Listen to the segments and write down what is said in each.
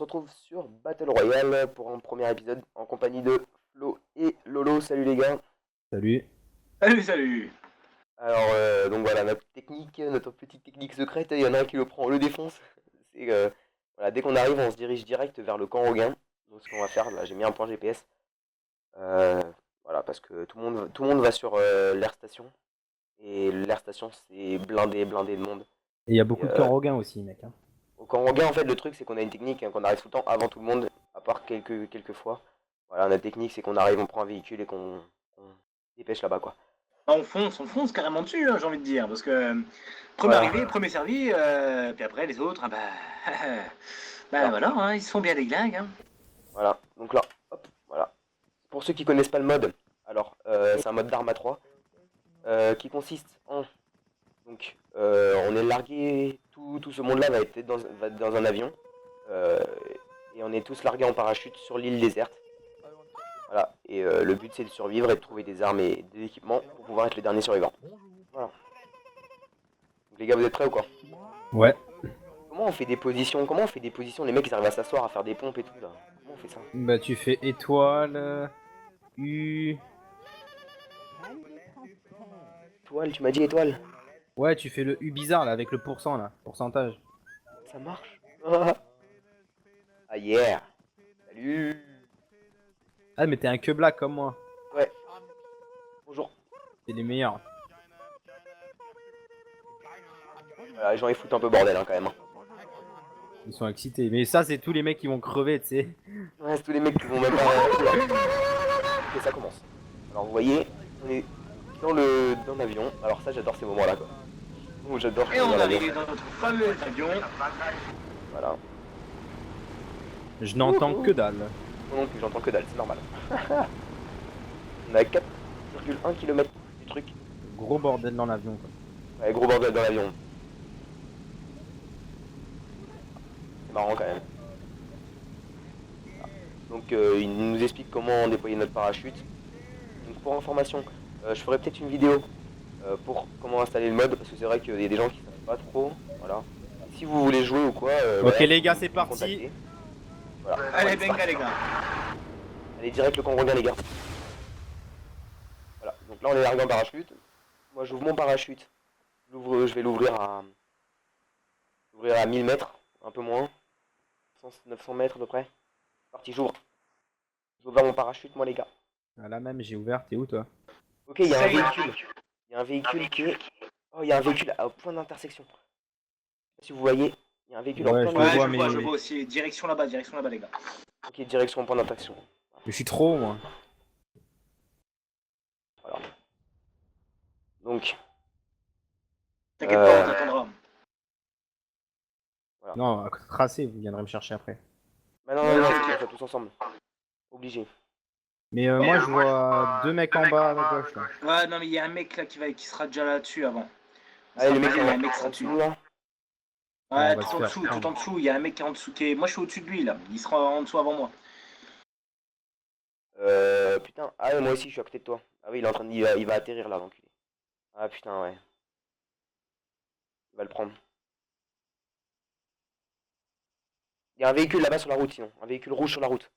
retrouve sur Battle Royale pour un premier épisode en compagnie de Flo et Lolo. Salut les gars. Salut. Salut, salut. Alors donc voilà notre technique, notre petite technique secrète. Il y en a un qui le prend, on le défonce. C'est voilà, dès qu'on arrive, on se dirige direct vers le camp Roguin. Donc ce qu'on va faire, là j'ai mis un point GPS. Euh, voilà parce que tout le monde va sur l'air station et l'air station c'est blindé de monde. Et il y a Et, beaucoup de camps Rogain aussi, mec. Hein. au camp Roguin en fait le truc c'est qu'on a une technique qu'on arrive tout le temps avant tout le monde, à part quelques fois. Voilà, notre technique c'est qu'on arrive, on prend un véhicule et qu'on dépêche là-bas quoi. On fonce carrément dessus, hein, j'ai envie de dire, parce que premier Voilà. arrivé, premier servi, puis après les autres, Alors, voilà, hein, ils se font bien des glingues. Hein. voilà, donc là, hop, voilà. Pour ceux qui connaissent pas le mode, alors c'est un mode d'arme à 3 qui consiste en. Donc on est largué, tout ce monde-là va être dans un avion. Et on est tous largués en parachute sur l'île déserte. Voilà, et le but c'est de survivre et de trouver des armes et des équipements pour pouvoir être les derniers survivants. Voilà. Donc les gars, vous êtes prêts ou quoi? Ouais. Comment on fait des positions? Comment on fait des positions? Les mecs ils arrivent à s'asseoir, à faire des pompes et tout là. Comment on fait ça? Bah tu fais étoile, U. Étoile, tu m'as dit étoile? Ouais, tu fais le U bizarre là avec le pourcent là, pourcentage. Ça marche? Ah yeah! Salut! Ah mais t'es un que black comme moi. Ouais. Bonjour. T'es les meilleurs. Voilà, les gens ils foutent un peu bordel hein, quand même. Hein. Ils sont excités. Mais ça c'est tous les mecs qui vont crever, tu sais. Ouais, c'est tous les mecs qui vont même pas. Oula. Ok, ça commence. Alors vous voyez, on est dans l'avion. Alors ça j'adore ces moments là quoi. Oh, j'adore. Et on arrive dans notre fameux avion. Voilà. Je n'entends que dalle. Moi non plus, j'entends que dalle, c'est normal. On a 4,1 km du truc. Gros bordel dans l'avion quoi. Ouais, gros bordel dans l'avion. C'est marrant quand même. Voilà. Donc il nous explique comment déployer notre parachute. Donc pour information, je ferai peut-être une vidéo pour comment installer le mode, parce que c'est vrai qu'il y a des gens qui savent pas trop. Voilà. Si vous voulez jouer ou quoi, Ok voilà, les gars, vous c'est me parti. contactez. Voilà. Allez, Ouais, benga les gars. allez direct le camp Roguin les gars. Voilà. Donc là on est largué en parachute. Moi j'ouvre mon parachute. Je vais l'ouvrir à 1000 mètres, un peu moins. 900 mètres à peu près. Parti, j'ouvre. J'ouvre mon parachute moi les gars. Ah, là même j'ai ouvert, t'es où toi? Ok, il y a un véhicule. Il y a un véhicule qui est. Oh, il y a un véhicule au point d'intersection. Je sais pas si vous voyez, il y a un véhicule Ouais, en je point le Ouais, vois, je mais- vois aussi. Direction là-bas, les gars. Ok, direction point d'intersection. Je suis trop moi. Voilà. Donc, T'inquiète pas, on t'attendra. voilà. Non, tracé, vous viendrez me chercher après. Bah non, c'est comme ça, tous ensemble. Obligé. Mais moi je vois deux mecs en bas à gauche là. Ouais, non, mais il y a un mec là qui sera déjà là-dessus avant. Allez, le mec Il y a un mec qui en sera dessous dessus. nous là. On Ouais, va se faire prendre. tout en dessous, il y a un mec qui est en dessous. Moi, je suis au-dessus de lui là. Il sera en dessous avant moi. Putain. Ah ouais, moi aussi je suis à côté de toi. Ah oui, il est en train de. Il va atterrir là, l'enculé. Ah putain, ouais. Il va le prendre. Il y a un véhicule là-bas sur la route sinon. Un véhicule rouge sur la route.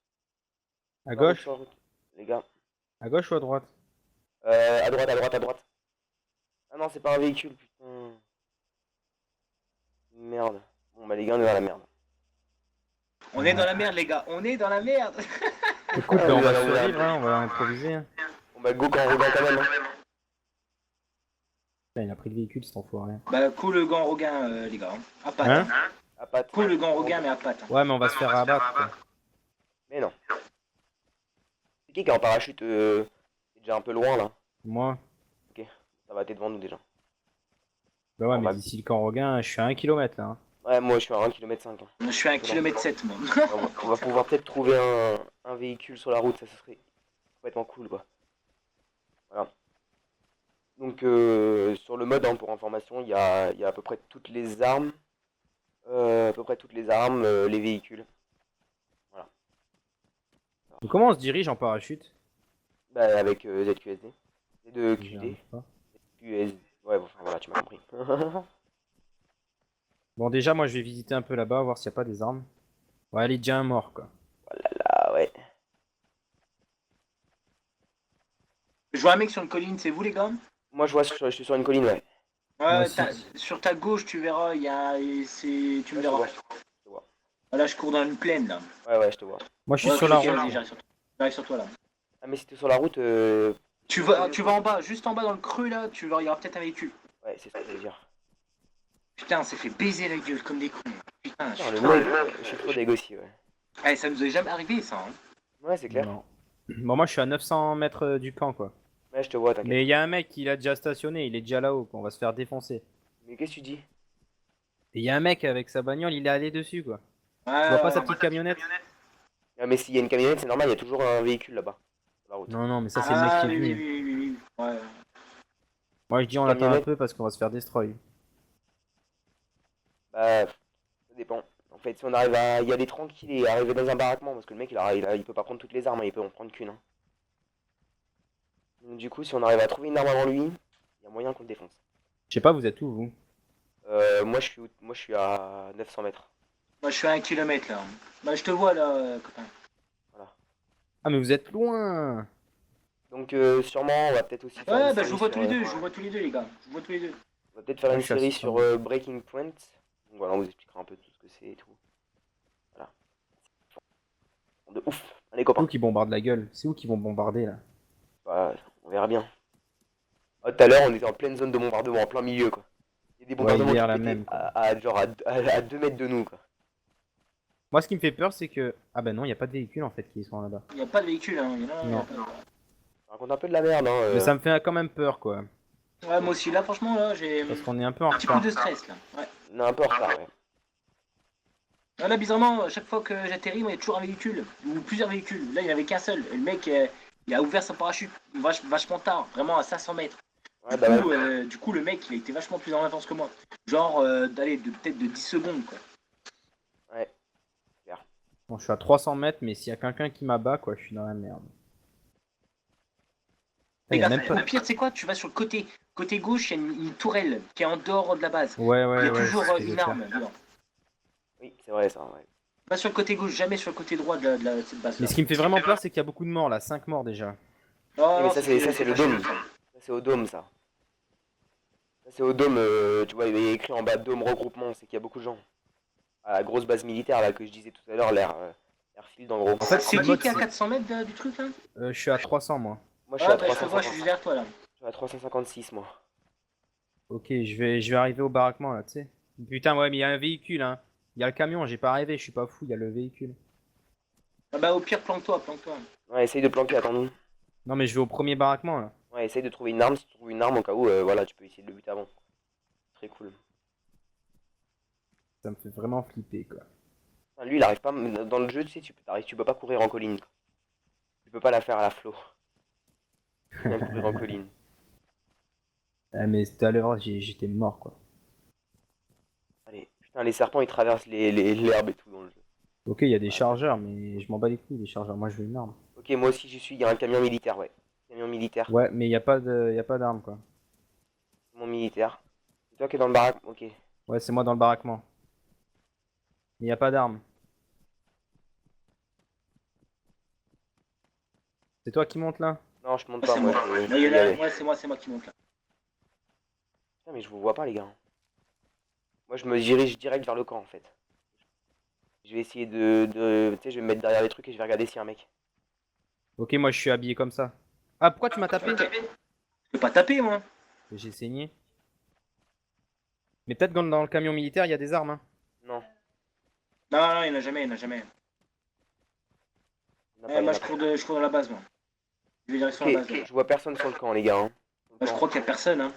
À Sur la route, gauche? sur la route. Les gars. À gauche ou à droite? À droite, à droite, à droite. Ah non, c'est pas un véhicule, putain. Merde. Bon bah les gars, on est dans la merde. On est dans la merde, les gars. On est dans la merde. Écoute, Ah, on oui, va là, survivre, hein, on va improviser. Hein. Bon bah go quand on regarde quand même. Hein. Putain, il a pris le véhicule cet enfoiré. Bah, cool le gant Roguin, les gars. À patte. Hein? À patte. Cool le gant Roguin, mais à patte. Ouais, mais on va se faire abattre. Quoi. Mais non. C'est qui est en parachute c'est déjà un peu loin là. Moi? Ok. Ça va, t'es devant nous déjà. Bah ouais, On mais va- d'ici le camp Rogain, je suis à 1 km là. Hein. Ouais, moi je suis à 1,5 km. Hein. Je suis à 1,7 km, moi. On va pouvoir peut-être trouver un véhicule sur la route, ça serait complètement cool quoi. Voilà. Donc sur le mode, hein, pour information, il y a à peu près toutes les armes. Les véhicules. Voilà. Donc comment on se dirige en parachute? Bah avec ZQSD. J'y Z2QD. arrive pas. QS. Ouais, bon, enfin voilà, tu m'as compris. Bon, déjà, moi je vais visiter un peu là-bas, voir s'il n'y a pas des armes. Ouais, elle est déjà mort, quoi. Là, ouais. Je vois un mec sur une colline, c'est vous les gars? Moi, je suis sur une colline, ouais. Moi Ouais, aussi. sur ta gauche, tu verras, il y a. Tu me Ouais, je te verras. vois. Je te vois. Là, je cours dans une plaine là. Ouais, ouais, je te vois. Moi, je suis Ouais, sur ok, la ok, route. vas-y, j'arrive sur toi. J'arrive sur toi là. Ah, mais si t'es sur la route, Tu vas en bas, juste en bas dans le creux là, tu vas, il y aura peut-être un véhicule. ouais, c'est ce que j'allais dire. Putain, on s'est fait baiser la gueule comme des cons. Putain, je Putain, suis le trop. mec, je suis trop dégoûté, ouais. Eh, ça nous est jamais arrivé ça. Hein. Ouais, c'est clair. Non. Bon, moi, je suis à 900 mètres du camp, quoi. Ouais, je te vois, t'inquiète. Mais il y a un mec, il a déjà stationné, il est déjà là-haut, quoi. On va se faire défoncer. Mais qu'est-ce que tu dis? Et il y a un mec avec sa bagnole, il est allé dessus, quoi. Ouais, Tu vois pas sa ouais. petite camionnette? Ah, mais s'il y a une camionnette, c'est normal, il y a toujours un véhicule là-bas, sur la route. Non, non, mais ça, c'est le mec Ah qui est oui, oui, venu. oui, oui, oui. Ouais. Moi, je dis, on l'attend un Camionnette, peu parce qu'on va se faire destroy. bah, ça dépend. En fait, si on arrive à y aller tranquille et arriver dans un baraquement, parce que le mec, il peut pas prendre toutes les armes, hein, il peut en prendre qu'une. Hein. Donc, du coup, si on arrive à trouver une arme avant lui, il y a moyen qu'on le défonce. Je sais pas, vous êtes où, vous? Moi, je suis à 900 mètres. Moi, je suis à 1 kilomètre là. Bah, je te vois là, copain. Voilà. Ah, mais vous êtes loin! Donc, sûrement, on va peut-être aussi faire une Ouais, bah, je série vous vois sur. tous les deux, je vous vois tous les deux, les gars. Je vous vois tous les deux. On va peut-être faire Ah, une je suis à série 600 sur mètres. Breaking Point. Donc, voilà, on vous expliquera un peu tout ce que c'est et tout. Voilà. De ouf. Allez, C'est copains. où qui bombarde la gueule? C'est où qui vont bombarder, là? Bah, on verra bien. Ah, tout à l'heure, on était en pleine zone de bombardement, en plein milieu, quoi. Il y a des Ouais, bombardements qui hier, la pétaient même, quoi. genre à 2 mètres de nous, quoi. Moi, ce qui me fait peur, c'est que... Ah bah non, il n'y a pas de véhicule, en fait, qui sont là-bas. Il n'y a pas de véhicule, hein. Il y en a, il y a Non. pas. Ça raconte un peu de la merde, hein. Mais ça me fait quand même peur, quoi. Ouais, moi aussi, là, franchement, là, j'ai Parce qu'on est un peu en un petit coup retard. de stress là. Ouais. On est un peu en retard, ouais. Là, bizarrement, à chaque fois que j'atterris, moi, il y a toujours un véhicule, ou plusieurs véhicules. Là, il n'y en avait qu'un seul. Et le mec, il a ouvert son parachute vachement tard, vraiment à 500 mètres. Ouais, bah ouais. Du coup, le mec, il a été vachement plus en avance que moi. Genre, d'aller peut-être de 10 secondes, quoi. Ouais. Bon, je suis à 300 mètres, mais s'il y a quelqu'un qui m'abat, quoi, je suis dans la merde. Ah, Les y a gars, même pas... au pire, tu sais quoi? Tu vas sur le côté. Côté gauche, il y a une tourelle qui est en dehors de la base. Ouais, Il y ouais, a ouais, toujours c'est ce que je vais une faire. arme dedans. Oui, c'est vrai, ça, ouais. Pas sur le côté gauche, jamais sur le côté droit de cette base-là. Mais ce qui me fait vraiment peur, c'est qu'il y a beaucoup de morts, là. 5 morts, déjà. Non, Oui, mais non, ça, c'est le pas chez dôme. nous, ça. Ça, c'est au dôme, ça. Ça, c'est au dôme, tu vois, il y a écrit en bas dôme regroupement, c'est qu'il y a beaucoup de gens. À la grosse base militaire, là, que je disais tout à l'heure, l'airfield, en gros. En fait, C'est le qui mode, qui est à c'est... 400 mètres du truc là? je suis à 300, moi. Moi, je suis à Bah, je te vois, je 350. suis juste derrière toi là. Je suis à 356, moi. Ok, je vais arriver au baraquement, là, tu sais. Putain, ouais, mais il y a un véhicule, hein. Il y a le camion, j'ai pas rêvé, je suis pas fou, il y a le véhicule. Ah bah, au pire, planque-toi, planque-toi. Ouais, essaye de planquer, attends-nous. Non, mais je vais au premier baraquement, là. Ouais, essaye de trouver une arme. Si tu trouves une arme, au cas où, voilà, tu peux essayer de le buter avant. Très cool. Ça me fait vraiment flipper, quoi. Enfin, lui, il arrive pas. Dans le jeu, tu sais, tu peux pas courir en colline, quoi. Tu peux pas la faire à la flow. Bien courir en colline. Ah, mais tout à l'heure, j'étais mort, quoi. Allez, putain, les serpents, ils traversent l'herbe et tout dans le jeu. Ok, il y a des chargeurs, mais je m'en bats les couilles, les chargeurs. Moi, je veux une arme. Ok, moi aussi, j'y suis. Il y a un camion militaire, ouais. Camion militaire. Ouais, mais il y a pas d'arme, quoi. Mon militaire. C'est toi qui es dans le baraque. Ok. Ouais, c'est moi dans le baraquement. Mais il y a pas d'arme. C'est toi qui monte, là? Non, je monte Ouais, pas, c'est moi. moi. Je Ouais, vais y aller. ouais, c'est moi qui monte là. Putain, mais je vous vois pas, les gars. Moi, je me dirige direct vers le camp, en fait. Je vais essayer tu sais, je vais me mettre derrière les trucs et je vais regarder s'il y a un mec. Ok, moi, je suis habillé comme ça. Ah, pourquoi tu m'as tapé? Je peux pas taper, moi. J'ai saigné. Mais peut-être dans le camion militaire, il y a des armes, hein. Non, Non, non, il n'y en a jamais, il n'y en a jamais. il y en a pas, il y en Moi, a je pas. cours dans la base, moi. Je vais direction la base, là. Ok, je vois personne sur le camp, les gars. Hein. Moi, je crois qu'il n'y a personne, hein.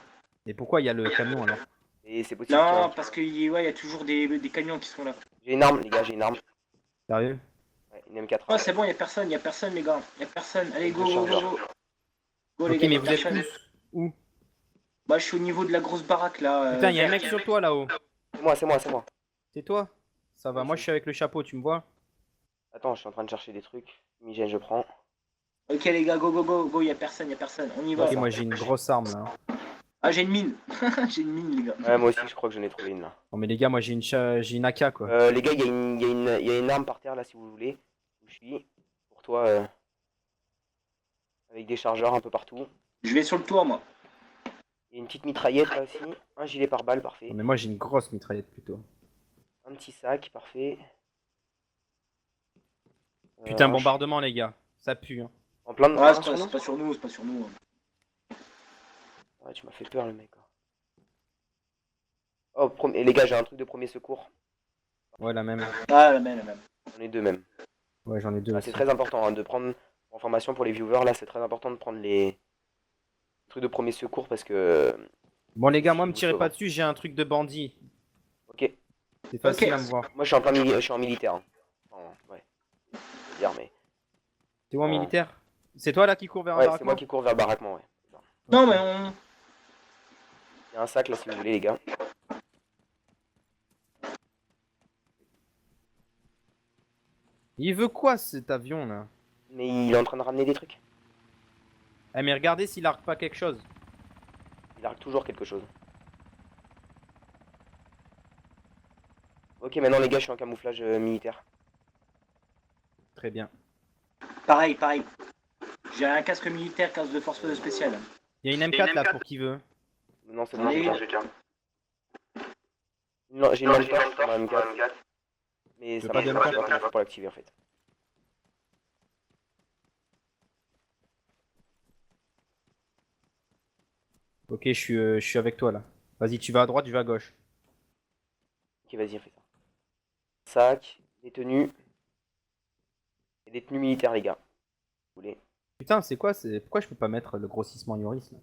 Et pourquoi il y a le camion, alors? Et c'est possible qu'il y en Non, ait. parce qu'il ouais, y a toujours des camions qui sont là. J'ai une arme, les gars, j'ai une arme. Sérieux? Ouais, une M4. Oh, c'est bon, il n'y a personne, les gars. Il n'y a personne. Allez, go, go, go, go. Go, les Ok, gars, mais y a vous êtes personne. où? Moi, je suis au niveau de la grosse baraque, là. Putain, il y a un verte. mec sur toi, là-haut. C'est moi. C'est toi? Ça va, Oui, moi, c'est- je suis avec le chapeau, tu me vois? Attends, je suis en train de chercher des trucs. Fumigène, je prends. Ok, les gars, go, go, go, go, il n'y a personne, On y va. Ok, moi, j'ai une grosse arme, là. Ah, j'ai une mine. J'ai une mine, les gars. Ouais, moi aussi, je crois que j'en ai trouvé une là. Bon, mais les gars, moi j'ai une AK quoi. Les gars, il y a une arme par terre là si vous voulez. Où je suis. Pour toi, avec des chargeurs un peu partout. Je vais sur le toit, moi. Il y a une petite mitraillette là aussi. Un gilet pare-balles, Non, parfait. mais moi j'ai une grosse mitraillette plutôt. Un petit sac, parfait. Putain, Un bombardement, les gars. Ça pue. Hein. En plein de Ouais, sur nous. c'est pas sur nous, c'est pas sur nous. Ouais, tu m'as fait peur, le mec. Oh, et les gars, j'ai un truc de premier secours. Ouais, la même. Ah, la même, la même. J'en ai deux même. Ouais, j'en ai deux. Ah, Aussi. c'est très important hein, de prendre, en formation pour les viewers, là, c'est très important de prendre les trucs de premier secours parce que. Bon, les gars, moi, si me vous tirez sauvez. pas dessus, j'ai un truc de bandit. Ok. C'est facile Ok. à me voir. Moi, je suis en militaire. Hein. Enfin, ouais. Je veux dire, mais. T'es où en Oh. militaire? C'est toi là qui cours vers un Ouais, c'est baraquement? moi qui cours vers le baraquement, ouais. Non, mais on. Il y a un sac là si vous voulez, les gars. Il veut quoi cet avion là? Mais il est en train de ramener des trucs. Eh, mais regardez s'il arque pas quelque chose. Il arrête toujours quelque chose. Ok, maintenant les gars, je suis en camouflage militaire. Très bien. Pareil, pareil. J'ai un casque militaire, casque de force spéciale. Il y a une M4 là pour qui veut. Non, c'est J'en bon, ai j'ai une. déjà. Non, j'ai une M4 sur ma M4. Mais Tu ça veux pas marche de pas, M4? j'ai pas comment faire pour l'activer en fait. Ok, je suis avec toi là. Vas-y, tu vas à droite, je vais à gauche. Ok, vas-y, on fait ça. Sac, des tenues. Et des tenues militaires, les gars. Vous voulez. Putain, c'est quoi? Pourquoi je peux pas mettre le grossissement Yoris là?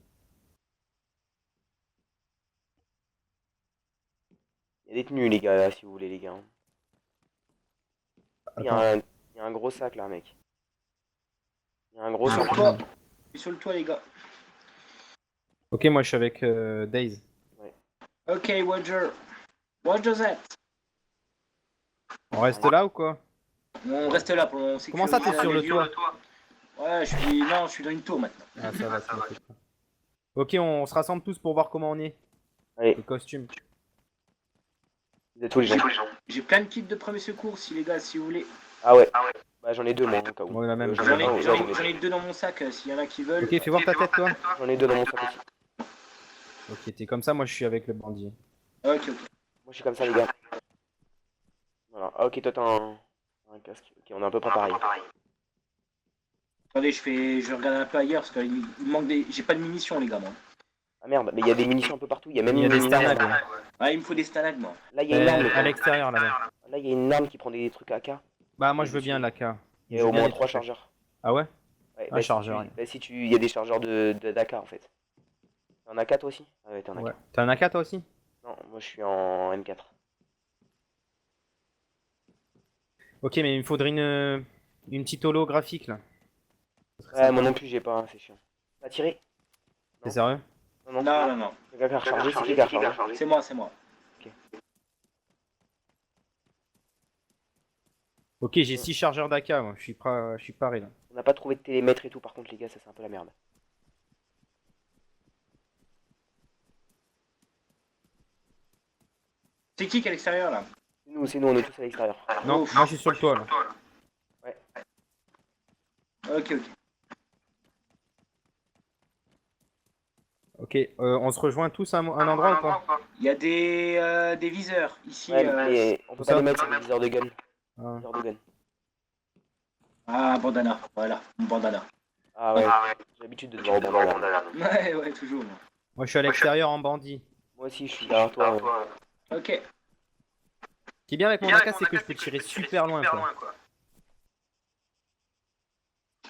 Il y a des tenues, les gars, là, si vous voulez, les gars. Il y a Attends. il y a un gros sac là, mec. Il y a un gros Sur sac. le toit. Je suis sur le toit, les gars. Ok, moi je suis avec Daze. Ok, Roger. Roger that. On reste là ou quoi? On reste là pour mon Comment ça, t'es sur le toit? Ouais, je suis. Non, je suis dans une tour maintenant. Ah, ça va, ça va. Ok, on se rassemble tous pour voir comment on est. Allez, Les costumes. vous êtes tous les gens. J'ai plein de kits de premier secours, si les gars, si vous voulez. Ah ouais. Bah j'en ai deux, moi, au cas où. Ouais, la même. J'en J'en ai un, ai, ouais, j'en j'en ai ai- j'en deux. ai deux dans mon sac, s'il y en a qui veulent. Ok, fais voir ta tête toi. J'en ai deux dans mon sac aussi. Ok, t'es comme ça, moi je suis avec le bandit. Ok, ok. Moi je suis comme ça, les gars. Voilà. Ah, ok, toi t'as un casque. Ok, on est à peu près pareil. Attendez, je regarde un peu ailleurs parce qu'il manque des. J'ai pas de munitions, les gars, moi. Ah merde, mais il y a des munitions un peu partout. Il y a même Il y a des une stanags. arme. Ah, il me faut des stanags, moi. Là, il y a une arme. À l'extérieur là-bas. Là, il y a une arme qui prend des trucs AK. Bah, moi je veux bien l'AK. Il y a au moins 3 chargeurs. Ah ouais? Ouais, Un chargeur, Si bah, si tu... Il y a des chargeurs d'AK en fait. T'es en AK toi aussi? Ah ouais, t'es en AK. Ouais. T'as un AK toi aussi? Non, moi je suis en M4. Ok, mais il me faudrait une petite holographique là. Ouais, moi non plus, j'ai pas, hein, c'est chiant. T'as tiré? T'es sérieux? Non, Non, non, non. Quelqu'un qui a rechargé, c'est qui qui a rechargé? C'est moi, c'est moi. Ok, j'ai 6 chargeurs d'AK, moi. Je suis paré là. On n'a pas trouvé de télémètre et tout, par contre, les gars, ça c'est un peu la merde. C'est qui est à l'extérieur, là? C'est nous, on est tous à l'extérieur. Non, Ouf. moi je suis sur le toit là. Ok, ok. Ok, on se rejoint tous à un endroit ou pas? Il y a des viseurs ici. Ouais, mais on peut ça pas les mettre sur les viseurs de gun. Ah. Viseurs de gun. Ah, bandana. Voilà, mon bandana. Ah ouais, j'ai l'habitude de te voir au bandana. Ouais, ouais, toujours. Moi. Moi je suis à l'extérieur en bandit. Moi aussi, je suis derrière toi. Ok. Ce qui est bien avec mon AK, c'est que je peux tirer super loin quoi.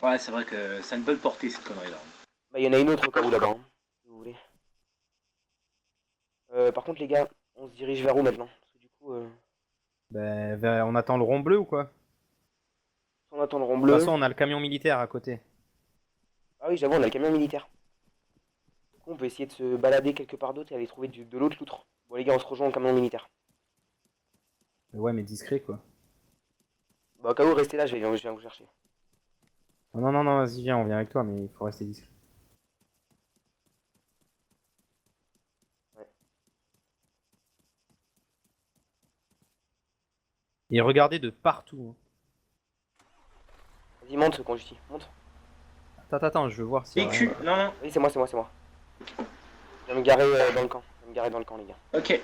Ouais, c'est vrai que ça a une bonne portée, cette connerie-là. Bah, il y en a une autre au cas où là-bas, hein, si vous voulez. Par contre, les gars, on se dirige vers où maintenant? Parce que du coup, Ben, on attend le rond bleu ou quoi? on attend le rond De bleu. toute façon, on a le camion militaire à côté. Ah oui, j'avoue, on a le camion militaire. Du coup, on peut essayer de se balader quelque part d'autre et aller trouver de l'autre loutre. Bon, les gars, on se rejoint au camion militaire. Ouais, mais discret quoi. Bah, au cas où, restez là, je viens vous chercher. Non, non, non, vas-y, viens, on vient avec toi, mais il faut rester discret. Et regardez de partout. Vas-y, monte, Conjusti, monte. Attends, je veux voir s'il y a Véhicule. rien. Non, non. Oui, c'est moi, c'est moi, c'est moi. Je vais me garer dans le camp. Je vais me garer dans le camp, les gars. Ok.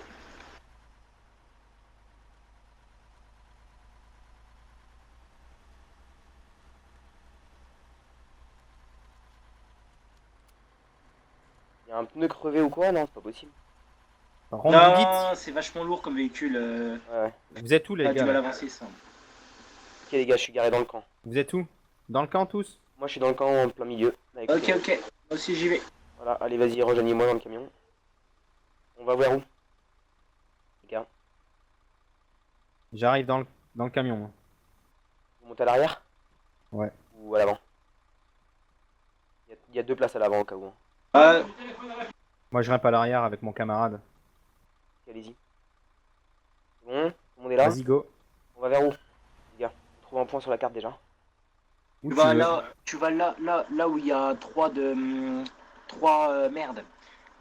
Il y a un pneu crevé ou quoi? Non, c'est pas possible. Par contre, vous Non, c'est vachement lourd comme véhicule. Ouais, ouais. dites, vous êtes où les T'as du gars mal à là? avancer ça. Ok, les gars, je suis garé dans le camp. Vous êtes où? Dans le camp tous? Moi, je suis dans le camp en plein milieu. Avec Ok, le- ok. Moi aussi j'y vais. Voilà, allez, vas-y, rejoignez-moi dans le camion. On va vers où? Les gars, J'arrive dans le camion, moi. vous montez à l'arrière? Ouais. Ou à l'avant? Il y a deux places à l'avant au cas où, hein. Euh, Moi, je grimpe à l'arrière avec mon camarade. Ok, allez-y. C'est bon? Tout le monde est là? Vas-y, go. On va vers où? Les gars, on trouve un point sur la carte déjà. Où tu tu vas veux. là, tu vas là où il y a merde.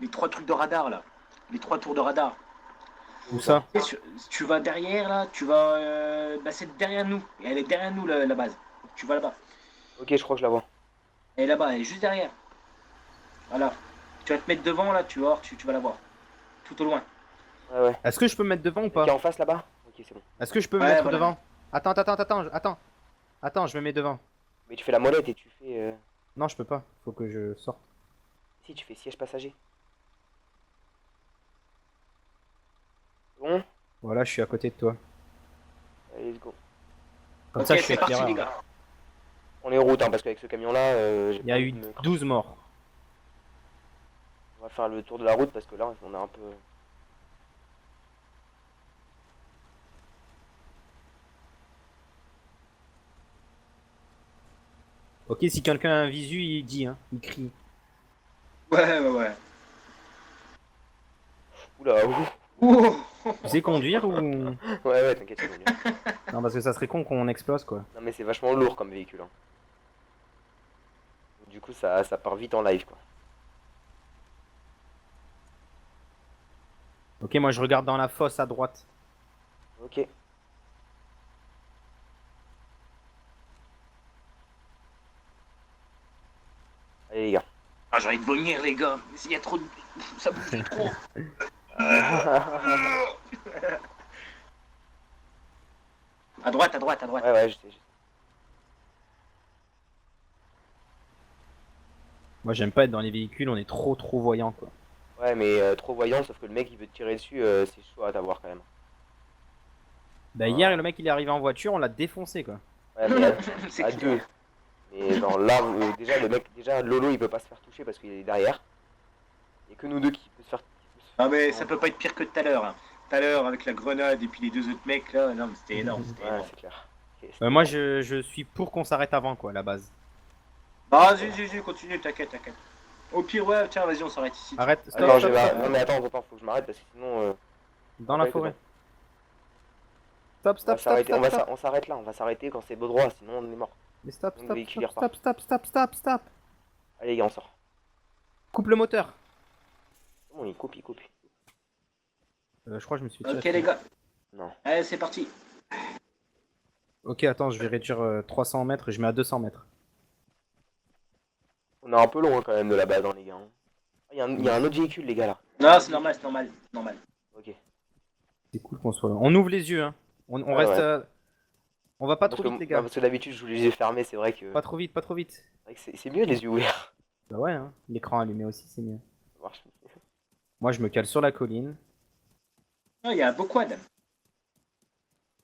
Les 3 trucs de radar là. Les 3 tours de radar. Où ça? Et tu vas derrière là, tu vas. Bah c'est derrière nous. Et elle est derrière nous la base. Tu vas là-bas. Ok, je crois que je la vois. Elle est là-bas, elle est juste derrière. Voilà. Tu vas te mettre devant là, tu vas voir, tu vas la voir. Tout au loin. Ouais, ouais. Est-ce que je peux me mettre devant ou Qui est pas? en face là-bas? Ok, c'est bon. Est-ce que je peux me Ouais, mettre voilà. devant? Attends. Attends, je me mets devant. Mais tu fais la molette et tu fais. Non, je peux pas. Faut que je sorte. Si, tu fais siège passager. C'est bon? Voilà, je suis à côté de toi. Allez, let's go. Comme Ok, ça, je c'est suis parti éclaireur. les gars. On est route, hein, parce qu'avec ce camion-là, j'ai Il y a pas eu envie de me- 12 morts. On va faire le tour de la route parce que là, on a un peu. Ok, si quelqu'un a un visu, il dit, hein. Il crie. Ouais. Oula, ouh. Ouh. Tu sais conduire ou... Ouais, t'inquiète, c'est bon. Non, parce que ça serait con qu'on explose, quoi. Non, mais c'est vachement lourd comme véhicule, hein. Du coup, ça part vite en live, quoi. Ok, moi, je regarde dans la fosse à droite. Ok. Allez, les gars. Ah, j'ai envie de vomir les gars. Il y a trop de... Ça bouge trop. À droite. Ouais, ouais, je sais. Moi, j'aime pas être dans les véhicules, on est trop voyant, quoi. Ouais, mais trop voyant, sauf que le mec il veut te tirer dessus, c'est chaud à t'avoir quand même. Bah, hier, le mec, il est arrivé en voiture, on l'a défoncé, quoi. Ouais, mais C'est à clair. deux. Mais genre là, déjà, le mec, déjà, Lolo il peut pas se faire toucher parce qu'il est derrière. Il y a que nous deux qui peut se faire. Ah mais ça peut pas être pire que tout à l'heure. Hein. Tout à l'heure avec la grenade et puis les 2 autres mecs là, non mais c'était énorme. C'était Ouais, énorme. c'est clair. Ok, Moi, je suis pour qu'on s'arrête avant, quoi, à la base. Ah vas-y, continue, t'inquiète. Au pire ouais, tiens vas-y on s'arrête ici. Arrête, stop, Attends, stop, stop. Non, mais attends, faut que je m'arrête parce que sinon. Dans la ouais, forêt. On Stop. on s'arrête là, on va s'arrêter quand c'est beau droit, sinon on est mort. Mais stop. Donc, le véhicule, il repart. Stop. Allez, les gars, on sort. Coupe le moteur. Comment il coupe, Je crois que je me suis tiré Ok dessus. les gars. Non. Allez c'est parti. Ok, attends, je vais réduire 300 mètres, je mets à 200 mètres. On est un peu loin quand même de la base, hein, les gars. Il y a un autre véhicule, les gars, là. Non c'est normal. Ok. C'est cool qu'on soit là. On ouvre les yeux, hein. On Ouais, reste... ouais. On va pas Parce trop que, vite, les gars. parce que d'habitude, je joue les yeux fermés, c'est vrai que. Pas trop vite. C'est vrai que c'est mieux les yeux ouverts. Bah ouais, hein. L'écran allumé aussi, c'est mieux. Ça marche. Moi, je me cale sur la colline. Non il y a un beau quad.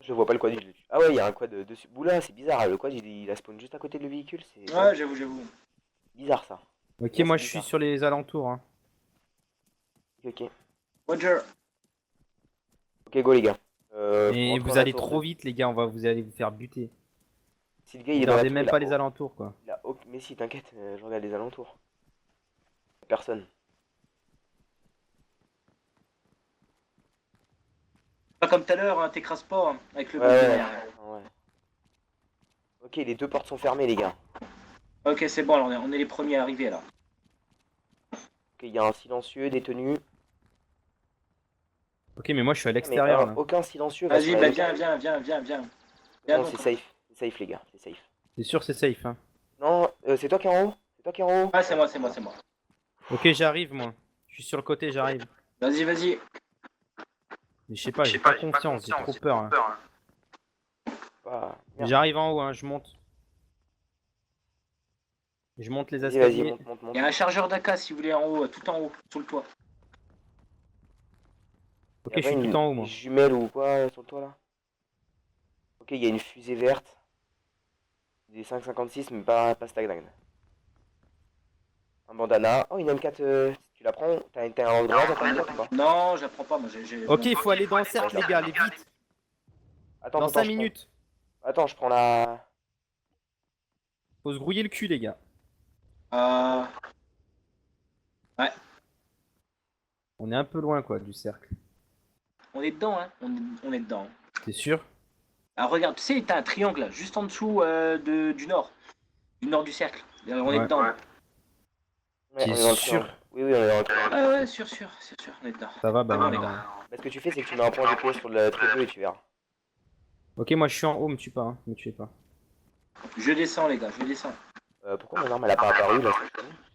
Je vois pas le quad, je l'ai tué. Ah ouais, il y a un quad dessus. Oula, c'est bizarre, le quad il a spawn juste à côté de le véhicule, c'est Ouais j'avoue. bizarre ça. Ok, Ouais, moi, c'est je suis bizarre. sur les alentours, hein. Ok, Roger. ok, go les gars. Et rentre vous dans la allez tour trop de- vite, les gars, vous allez vous faire buter. Si le gars il est Vous dans la regardez tour, même il a pas les au- alentours, quoi. il a au- Mais si, t'inquiète, je regarde les alentours. Personne. Pas comme tout à l'heure, hein, t'écrases pas hein, avec le Ouais, boss ouais, derrière. ouais. Ok, les deux portes sont fermées, les gars. Ok c'est bon alors on est les premiers à arriver là. Ok, il y a un silencieux détenu. Ok, mais moi je suis à Mais l'extérieur là. aucun silencieux va Vas-y, sur bah la viens, locale. viens, viens, viens, viens. Viens Non, donc. c'est safe les gars, c'est safe. C'est sûr, c'est safe, hein. Non, c'est toi qui es en haut? C'est toi qui es en haut? Ah, c'est moi, c'est moi, c'est moi. Ok, j'arrive moi. Je suis sur le côté, j'arrive. Vas-y, vas-y. Mais je sais pas, j'ai pas confiance, j'ai trop peur, hein. Ah, merde. J'arrive en haut, hein, je monte. Je monte les Vas-y, escaliers. monte, monte, Il monte. y a un chargeur d'AK si vous voulez en haut, tout en haut, sur le toit. Ok, Y a je pas suis tout en haut moi. une jumelle ou quoi sur le toit là? Ok, il y a une fusée verte. Des 5,56 mais pas Stagnan. Un bandana. Oh, une M4, tu la prends? T'as un droit à ta M4 ou pas? Non, je la prends pas, moi j'ai. Ok, il bon. faut aller dans le cercle, les gars, allez vite. Attends, Dans attends, 5 je prends. minutes. Attends, je prends la. Faut se grouiller le cul, les gars. Euh, On est un peu loin, quoi, du cercle. on est dedans, hein. On est dedans. T'es sûr? Alors regarde, tu sais, t'as un triangle là, juste en dessous du nord. Du nord du cercle. On est Ouais. dedans. Ouais, T'es on est dans le sûr? triangle. Oui, oui, on est dans le triangle. Ouais, ouais, sûr, on est dedans. Ça va, bah. C'est bon, les gars. Bah, ce que tu fais, c'est que tu mets un point GPS sur le trait bleu et tu verras. Ok, moi je suis en haut, me tue pas, hein. Me tuez pas. Je descends, les gars, je descends. Pourquoi mon arme elle a pas apparu là?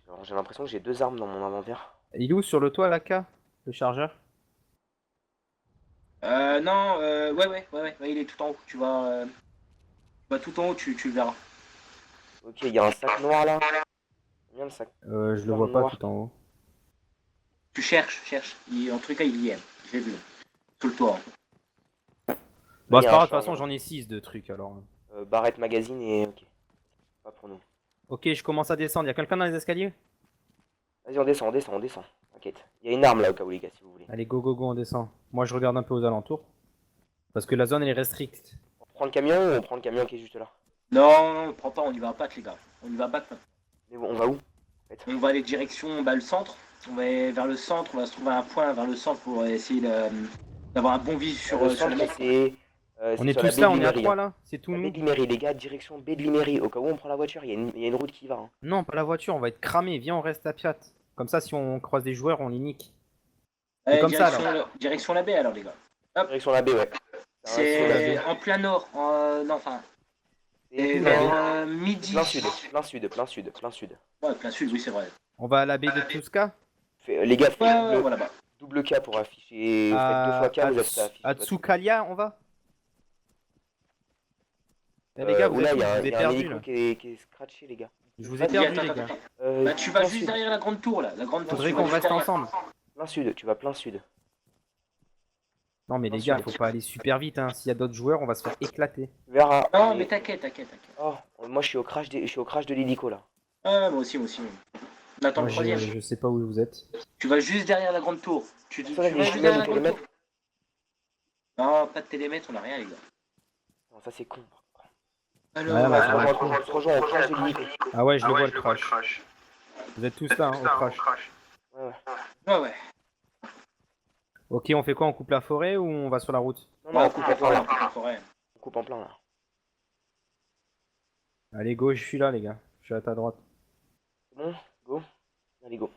Alors, j'ai l'impression que j'ai deux armes dans mon inventaire. Il est où sur le toit, l'AK? Le chargeur? Non, ouais, il est tout en haut. Tu vas tout en haut, tu le verras. Ok, il y a un sac noir là. Combien le sac? Je le vois pas Noir. tout en haut. Tu cherches. En tout cas, il y est. J'ai vu. Tout le toit. Bon, Il y c'est a pas un grave, de toute façon, chargeur. j'en ai 6 de trucs alors. Barrette magazine et. Ok, pas pour nous. Ok, je commence à descendre. Y'a quelqu'un dans les escaliers? Vas-y, on descend. T'inquiète. Il y a une arme là au cas où les gars, si vous voulez. Allez, go, go, go, on descend. Moi je regarde un peu aux alentours. Parce que la zone elle est restricte. On prend le camion ou on prend le camion qui est juste là? Non, non, prends pas, on y va à patte, les gars. On y va à patte. Mais bon, on va où? En fait On va aller direction le centre. On va aller vers le centre, on va se trouver un point vers le centre pour essayer d'avoir un bon visu Le sur le centre, mec. On c'est est sur la tous baie là, de on est à Limery. 3 Hein. là? C'est tout La baie nous? de Limery, les gars, direction baie de Limery. Au cas où on prend la voiture, il y a une route qui va. Hein. Non, pas la voiture, on va être cramé. Viens, on reste à Piat. Comme ça, si on croise des joueurs, on les nique. C'est Allez, comme ça alors. direction la baie alors, les gars. Hop, Direction la baie, ouais. Sur la c'est baie. en plein nord. Non, enfin, C'est c'est tout vers nord. midi. Plein sud, plein sud, plein sud, plein sud. Ouais, plein sud, oui, c'est vrai. On va à la baie de Tuska? Les gars, Ouais, faites ouais, voilà, bah. double K pour afficher. Faites deux fois K, vous êtes affiché. À Tsukalia, on va? Eh, les gars, vous Oula, êtes où? Je vous il ai y a un perdu hélico là. qui est scratché, les gars. Je vous ai Vas-y, perdu, attends, les gars. Bah, tu vas plein juste sud. derrière la grande tour là. La grande tour. Faudrait tu vas qu'on juste reste derrière. ensemble. Plein sud, tu vas plein sud. Non, mais les gars, faut pas aller super vite, hein. S'il y a d'autres joueurs, on va se faire éclater. Tu verras. Non, mais t'inquiète. Oh, moi je suis au crash de l'hélico là. Ah, moi aussi. On attend Moi, le troisième. je sais pas où vous êtes. Tu vas juste derrière la grande tour. Tu Personne n'a vas des juste jumelles derrière ou la grande télémètres? tour. Non, pas de télémètre, on a rien, les gars. Non, ça c'est con. Alors, Ouais, là, On se rejoint au crash de l'hélico. Ah ouais, je le vois le crash. Vous êtes tous là, hein, au crash. Ouais, ouais. ouais. Ok, on fait quoi? On coupe la forêt ou on va sur la route? Non, on coupe en plein là. la forêt. On coupe en plein là. Allez, go, je suis là, les gars. Je suis à ta droite. C'est bon? Go? Allez, go.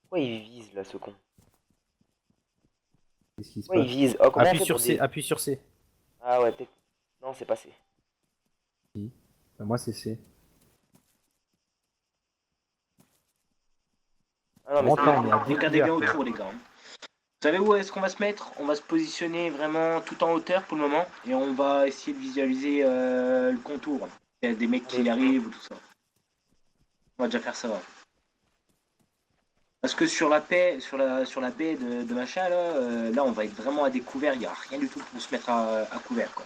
Pourquoi il vise là ce con? Qu'est-ce qui se Pourquoi il passe? vise? Oh, comment on Appuie fait sur pour C, des... appuie sur C. Ah ouais, peut-être. Non, c'est passé. Bah, moi, c'est C. Ah non, mais Rentre là, on est à Regardez bien découvert. autour, les gars. Vous savez où est-ce qu'on va se mettre? On va se positionner vraiment tout en hauteur pour le moment. Et on va essayer de visualiser le contour. Il y a des mecs qui arrivent ou tout ça. On va déjà faire ça. Parce que sur la baie, sur la baie de machin, là, on va être vraiment à découvert. Il n'y a rien du tout pour se mettre à couvert, quoi.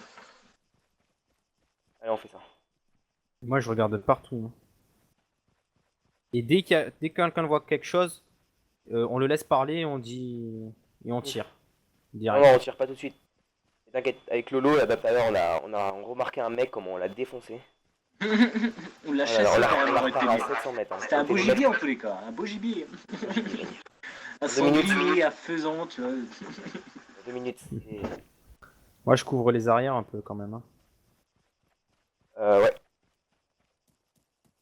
Allez, on fait ça. Moi, je regarde partout, hein. Et dès que quelqu'un voit quelque chose, on le laisse parler, on dit... Et on tire. Non, Direct. non, on tire pas tout de suite. Et t'inquiète, avec Lolo, là, tout à l'heure, on a remarqué un mec, comment on l'a défoncé. On l'a On chassé l'a quand même, on aurait repart à été. 700 mètres. Hein. C'était un beau gibier en tous les cas, un beau gibier. Un 2 minutes. sanglier, un faisan, tu vois. 2 minutes. Et... Moi, je couvre les arrières un peu quand même, hein. Ouais.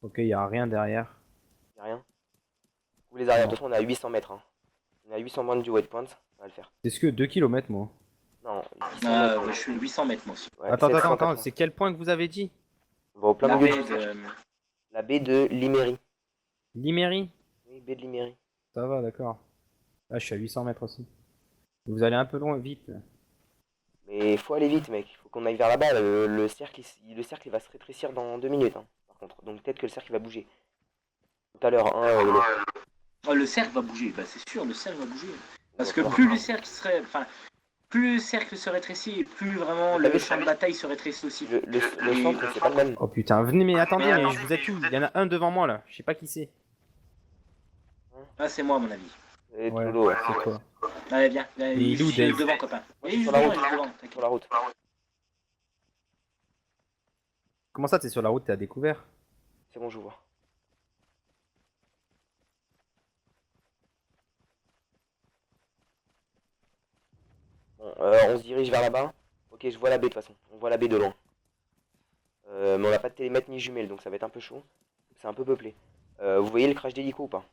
Ok, y a rien derrière. Y'a rien. Vous les arrières, Non. de toute façon on est à 800 mètres. Hein. On est à 800 mètres du waypoint, ça va le faire. Est-ce que 2 kilomètres moi? Non, 800 mètres. Je suis 800 mètres moi aussi. Ouais, Attends, 780. c'est quel point que vous avez dit? On va au plein La milieu baie du de... la baie de Liméry. Liméry? Oui, baie de Liméry. Ça va, d'accord. Là, je suis à 800 mètres aussi. Vous allez un peu loin, vite. Mais il faut aller vite, mec. Il faut qu'on aille vers là-bas. Le cercle, le cercle il va se rétrécir dans 2 minutes, hein, par contre. Donc peut-être que le cercle il va bouger. Tout à l'heure, hein, Oh, le cercle va bouger, bah c'est sûr, le cercle va bouger. Parce que va plus le cercle serait... Enfin, plus le cercle se rétrécit et plus vraiment le champ de bataille se rétrécit aussi. le centre, c'est pas le même. Oh putain, venez, mais attendez, mais vous êtes où? Il y en a un devant moi là, je sais pas qui c'est. Ah, c'est moi à mon avis. Et Ouais, Lolo, ouais. c'est toi. Allez, viens. il est où, Je suis Dave? devant, copain. Moi, Oui, je suis je sur la suis route. devant, Sur t'inquiète. la route. Comment ça, t'es sur la route, t'es à découvert? C'est bon, je vois. Bon, on se dirige vers là-bas. Ok, je vois la baie de toute façon. On voit la baie de loin. Mais on n'a pas de télémètre ni jumelles, donc ça va être un peu chaud. C'est un peu peuplé. Vous voyez le crash d'hélico ou pas?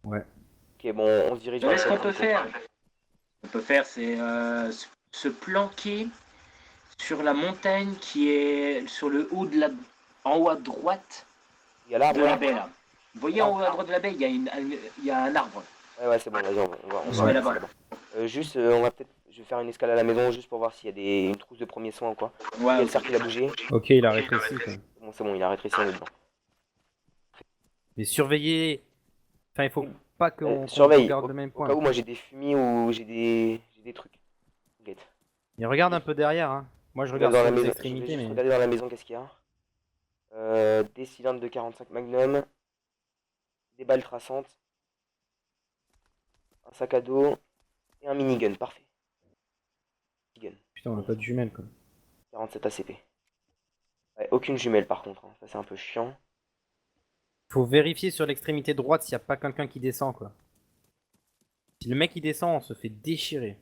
Ouais. Ok, bon, on se dirige Mais vers ce le qu'on peut faire, c'est se planquer sur la montagne qui est sur le haut de la... En haut à droite Il y a l'arbre de la là. baie, là. Vous voyez en haut à droite de la baie, il y a un arbre. Ouais, c'est bon, vas-y, on On se va met rester là-bas. juste, on va peut-être. Je vais faire une escale à la maison juste pour voir s'il y a une trousse de premiers soins ou quoi. Ouais, Le cercle il a bougé. Ok, il a rétréci quoi. C'est bon, il a rétréci, on est dedans. Mais surveillez. Enfin, il faut pas qu'on Surveille, garde le même au cas point. où moi j'ai des fumiers ou j'ai des trucs. T'inquiète. Mais regarde un peu derrière, hein. Moi je Je regarde regarde dans la sur les maison. Je vais extrémités, juste mais. regarder dans la maison qu'est-ce qu'il y a. Des cylindres de 45 Magnum, des balles traçantes, un sac à dos et un minigun. Parfait. Minigun. Putain, on a pas de jumelles quoi. 47 ACP. Ouais, aucune jumelle par contre, hein. Ça c'est un peu chiant. Faut vérifier sur l'extrémité droite s'il y a pas quelqu'un qui descend quoi. Si le mec il descend, on se fait déchirer.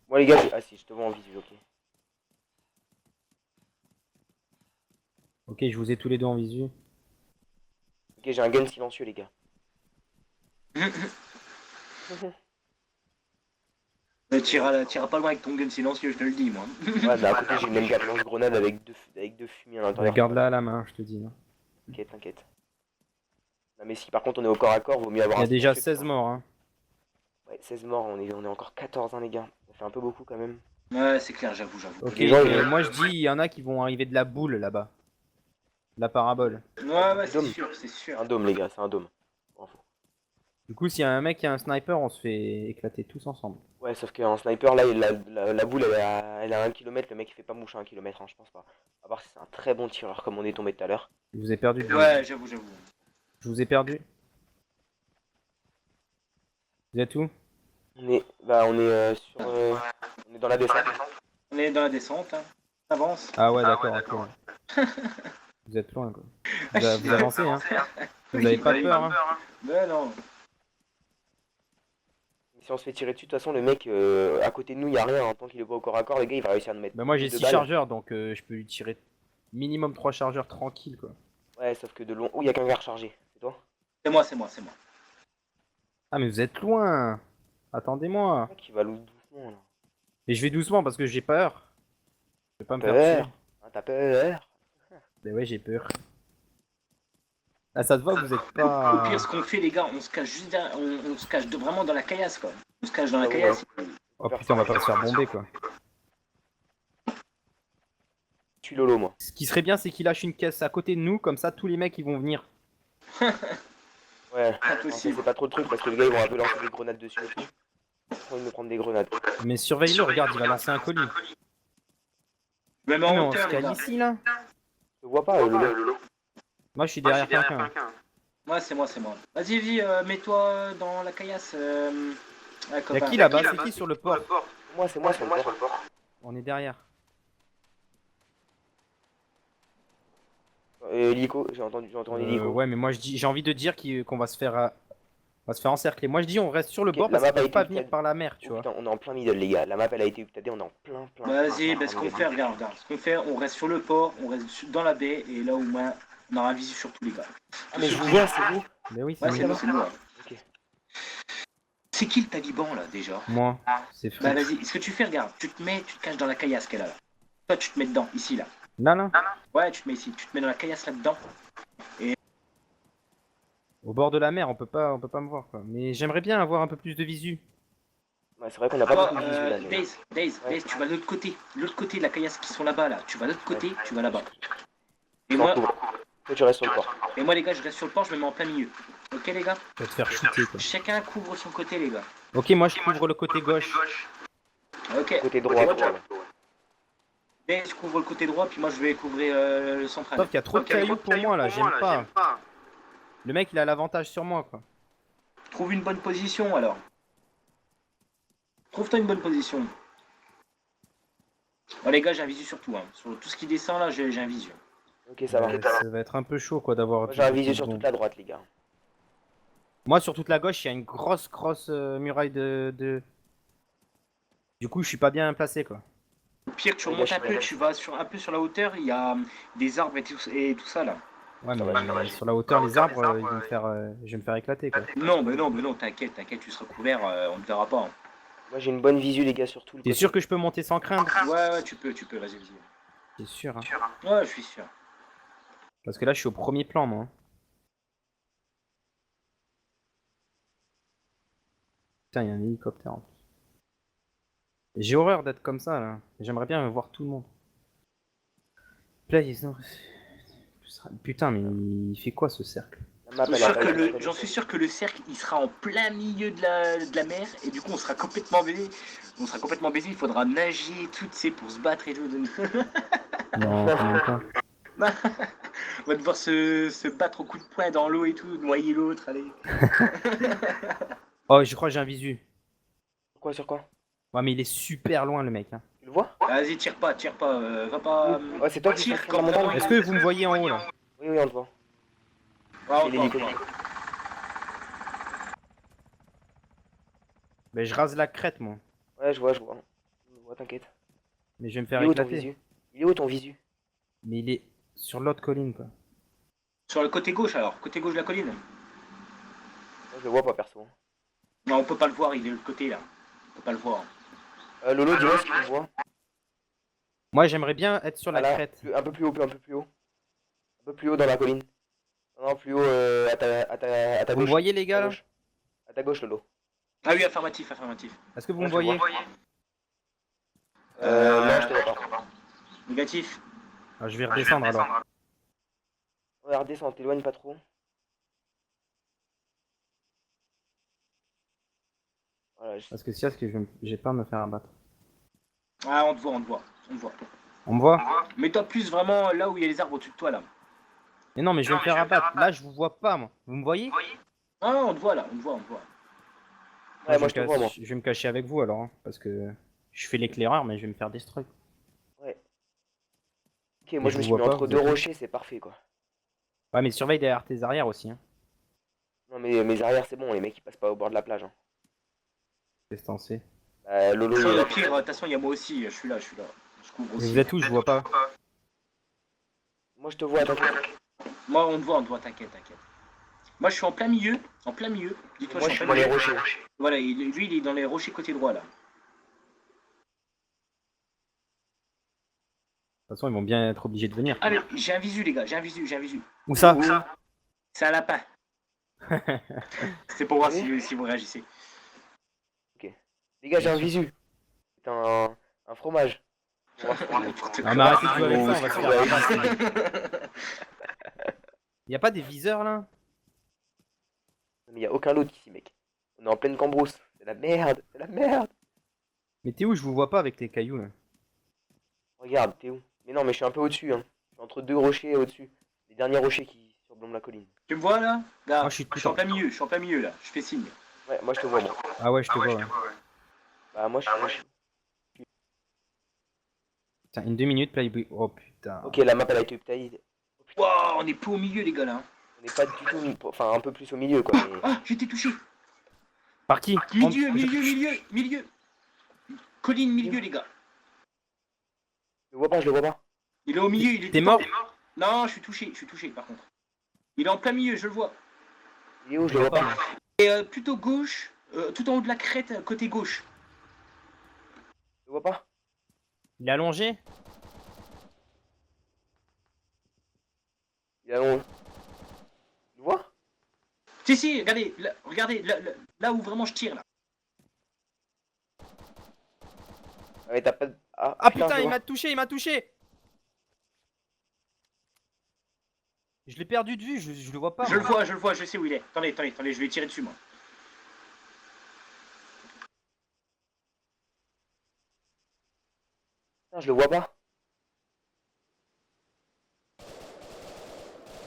Moi les gars, ah si, je te vois en visu, ok. Ok, je vous ai tous les deux en visu. Ok, j'ai un gun silencieux les gars. T'iras pas loin avec ton gun silencieux, je te le dis, moi. Ouais, bah à côté j'ai une M4 lance-grenade avec deux fumées à l'intérieur. Garde-la à la main, je te dis. Hein. T'inquiète, t'inquiète. Non mais si par contre on est au corps à corps, vaut mieux avoir Il y un a déjà silencieux, 16 morts. Hein. Ouais, 16 morts, on est encore 14 hein les gars. Ça fait un peu beaucoup quand même. Ouais, c'est clair, j'avoue. Ok, Les gens, ils- moi je dis, il y en a qui vont arriver de la boule là-bas. La parabole. Ouais, c'est Dôme. sûr, c'est C'est sûr. un dôme les gars, c'est un dôme. Bon, info. Du coup, s'il y a un mec qui a un sniper, on se fait éclater tous ensemble. Ouais, sauf qu'en sniper là, la boule elle a 1 km, le mec il fait pas mouche à 1 km, hein, je pense pas. À part si c'est un très bon tireur comme on est tombé tout à l'heure. Je vous ai perdu. Ouais, j'avoue. Je vous ai perdu. Vous êtes où? On est on est dans la descente. On est dans la descente, hein. On avance. Ah ouais, d'accord, ok. Ouais. Vous êtes loin quoi. Vous avancez, hein. Vous avez pas peur, hein. Ben non. Si on se fait tirer dessus, de toute façon le mec à côté de nous il y a rien, en tant qu'il est pas au corps à corps, les gars il va réussir à nous mettre. Bah moi j'ai 2 6 balles. chargeurs, donc je peux lui tirer minimum 3 chargeurs tranquille quoi. Ouais, sauf que de loin. Oh, il y a qu'un gars rechargé, c'est toi? C'est moi. Ah mais vous êtes loin. Attendez-moi. Le mec il va doucement là. Et je vais doucement parce que j'ai peur. Je vais pas me faire Peur. tuer. Ah, t'as peur? Mais ouais, j'ai peur. Ah, ça se voit que vous êtes Au pas. pire, ce qu'on fait, les gars, on se cache juste derrière, on se cache vraiment dans la caillasse, quoi. On se cache dans la Ah ouais. caillasse. Oh putain, on va pas se faire bomber quoi. Je suis Lolo moi. Ce qui serait bien, c'est qu'il lâche une caisse à côté de nous, comme ça tous les mecs ils vont venir. Ouais, Impossible. c'est pas trop de trucs parce que les gars ils vont un peu lancer des grenades dessus et tout. J'ai envie de me prendre des grenades. Mais surveille-le, regarde, il va lancer un colis. Même Mais en on se hauteur, les cale gars. ici là. Je te vois pas, Lolo. Moi je suis derrière quelqu'un. Ouais, c'est moi. Vas-y, mets-toi dans la caillasse. Y'a copain. qui là-bas? C'est qui sur le port? C'est moi sur le port. On est derrière. Hélico, j'ai entendu hélico. Ouais, mais moi j'ai envie de dire qu'on va se faire On va se faire encercler. Moi je dis on reste sur le Ok, bord la parce qu'ils map a peuvent été pas venir uptade. par la mer, tu Oh vois. putain, on est en plein middle, les gars. La map, elle a été uptadée, on est en plein. Vas-y, plein ce qu'on middle. fait, regarde. Ce qu'on fait, on reste sur le port, on reste dans la baie, et là au moins, on aura un visu sur tous les gars. Ah, mais je vous vois, c'est vous. Mais oui, Ouais, c'est c'est nous. nous, c'est nous. Ouais. Ok. C'est qui le taliban là déjà? Moi, c'est Bah Frick. vas-y, ce que tu fais, regarde, tu te caches dans la caillasse qu'elle a là. Toi, tu te mets dedans, ici là. Là, Ouais, tu te mets ici, tu te mets dans la caillasse là-dedans. au bord de la mer, on peut pas me voir quoi. Mais j'aimerais bien avoir un peu plus de visu. Ouais, c'est vrai qu'on a pas Toi, beaucoup de visu là. Mais... Daze, Ouais. tu vas de l'autre côté de la caillasse qui sont là-bas là. Tu vas de l'autre côté, tu vas là-bas. Je Et t'en moi, couvre. Toi, tu restes sur le port. les gars, je reste sur le port, je me mets en plein milieu. Ok les gars? Tu vas te faire shooter quoi. Chacun couvre son côté les gars. Ok, moi je couvre le côté gauche. Ok. Côté droit, toi, là. Daze couvre le côté droit, puis moi je vais couvrir le central. Sauf qu'il y a trop de cailloux pour moi là, j'aime pas. Le mec il a l'avantage sur moi quoi. Trouve une bonne position alors. Trouve-toi une bonne position. Bon les gars, j'ai un visu sur tout. Hein. Sur tout ce qui descend là, j'ai un visu. Ok, ça va. Ça va être un peu chaud quoi d'avoir. Moi, j'ai un visu tout sur bon. toute la droite, les gars. Moi sur toute la gauche, il y a une grosse muraille de. Du coup, je suis pas bien placé quoi. Au pire, tu Ouais, remontes gars, un peu, tu vas un peu sur la hauteur, il y a des arbres et tout ça là. Ouais, Ça mais va, sur la hauteur, les arbres, ils vont me faire, je vais me faire éclater quoi. Non, mais non, t'inquiète, tu seras couvert, on ne verra pas. Hein. Moi, j'ai une bonne visu, les gars, sur tout le T'es côté. sûr que je peux monter sans craindre? Ouais, tu peux, vas-y. T'es sûr, hein. Ouais, je suis sûr. Parce que là, je suis au premier plan, moi. Putain, il y a un hélicoptère en plus. J'ai horreur d'être comme ça là. J'aimerais bien voir tout le monde. Play, non. Putain, mais il fait quoi ce cercle? La map, elle a pas été uptadée. J'en suis sûr que le cercle, il sera en plein milieu de la mer, et du coup, on sera complètement baisé. Il faudra nager, tout, tu sais, pour se battre et tout. Non, quand même pas. On va devoir se battre au coup de poing dans l'eau et tout, noyer l'autre, allez. Oh, je crois que j'ai un visu. Sur quoi? Ouais, mais il est super loin le mec. Hein. Tu le vois? Vas-y, tire pas, va pas. Ouais, c'est toi qui tire tires sur la montagne. Est-ce que vous me voyez en haut là? Oui, on te voit. Ah, Et l'hélicoptère. Ben, je rase la crête, moi. Ouais, je vois. Je vois, t'inquiète. Mais je vais me Il faire est où ton éclater. visu? Il est où ton visu? Mais il est sur l'autre colline, quoi. Sur le côté gauche alors, côté gauche de la colline. Moi, je le vois pas, perso. Non, on peut pas le voir, il est de l'autre côté là. On peut pas le voir. Lolo, dis-moi si tu le vois. Moi, j'aimerais bien être sur la Voilà, crête. un peu plus haut, un peu plus haut. Un peu plus haut dans la colline. Non, plus haut à ta Vous me gauche. voyez, les gars, là? À ta gauche, Lolo. Ah oui, affirmatif. Est-ce que vous Ouais, me je voyez? Non, je te vois pas. Négatif. Ah, je vais redescendre alors. Ouais, redescends, t'éloigne pas trop. Voilà, Parce que si, est-ce que j'ai pas à me faire abattre? Ah, on te voit. On me voit? Mets-toi plus vraiment là où il y a les arbres au-dessus de toi là. Mais non, mais je vais me faire abattre. Là, je vous vois pas, moi. Vous me voyez? Ah, on te voit là, on te voit. Ouais, moi je te vois, moi. Je vais me cacher avec vous alors. Hein, parce que je fais l'éclaireur, mais je vais me faire destroy. Ouais. Ok, moi je je me vous suis vois mis pas, entre vous deux êtes où? rochers, c'est parfait quoi. Ouais, mais surveille derrière tes arrières aussi. Hein. Non, mais mes arrières, c'est bon, les mecs ils passent pas au bord de la plage. Hein. Distancé. Lolo, il est Au là. pire, de toute façon, il y a moi aussi, je suis là. Je couvre Mais aussi. vous êtes où? Je vois pas. Moi je te vois, t'inquiète. Moi, on te voit, t'inquiète. Moi, je suis en plein milieu. Dis-toi, Moi je suis dans les rochers. Voilà, lui, il est dans les rochers côté droit là. De toute façon, ils vont bien être obligés de venir. Ah, mais j'ai un visu, les gars, j'ai un visu. Où ça? C'est un lapin. C'est pour voir si vous réagissez. Les gars, j'ai un visu. C'est un fromage. Non, mais arrêtez de jouer avec ça, on va se faire abattre. Y a pas des viseurs là? Mais y a aucun loot ici, mec. On est en pleine cambrousse. C'est la merde. Mais t'es où? Je vous vois pas avec les cailloux là. Regarde, t'es où? Mais non, mais je suis un peu au-dessus. Hein. Je suis entre deux rochers au-dessus. Les derniers rochers qui surplombent la colline. Tu me vois là? Là, Moi, je suis tout en plein milieu là. Je fais signe. Ouais, moi je te vois, moi. Ah ouais, je te vois. Ouais. Bah, moi je suis. Putain, une 2 minutes, Playboy. Oh putain. Ok, la map elle a été uptide. Wow, on est plus au milieu, les gars là. On n'est pas du tout. Enfin, un peu plus au milieu quoi. Mais... Ah, j'ai été touché. Par qui? Milieu, milieu, milieu, milieu. Colline, milieu, les gars. Je le vois pas, je le vois pas. Il est au milieu, il est. T'es mort? Non, je suis touché par contre. Il est en plein milieu, je le vois. Il est où? Je le vois pas. moi. Et plutôt gauche, tout en haut de la crête, côté gauche. Je le vois pas. Il est allongé? Il est où? Tu le vois? Si, regardez, là où vraiment je tire là. Ah mais t'as pas de... Ah je putain, le il vois. m'a touché, il m'a touché! Je l'ai perdu de vue, je le vois pas. Je le moi. vois, je sais où il est. Attendez, je vais tirer dessus moi. Putain, je le vois pas.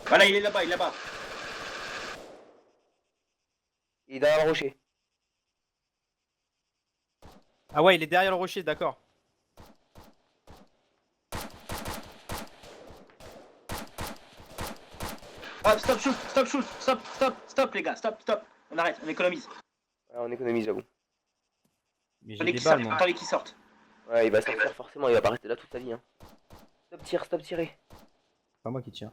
Voilà, il est là-bas, il est là-bas. Il est derrière le rocher. Ah ouais, il est derrière le rocher, d'accord. Ah, stop les gars, stop. On arrête, on économise. Ouais, on économise, j'avoue. Mais j'ai des balles, moi. Attendez qu'il sorte. Ouais, il va sortir forcément, il va pas rester là toute sa vie. Hein. Stop tirer. Pas moi qui tire.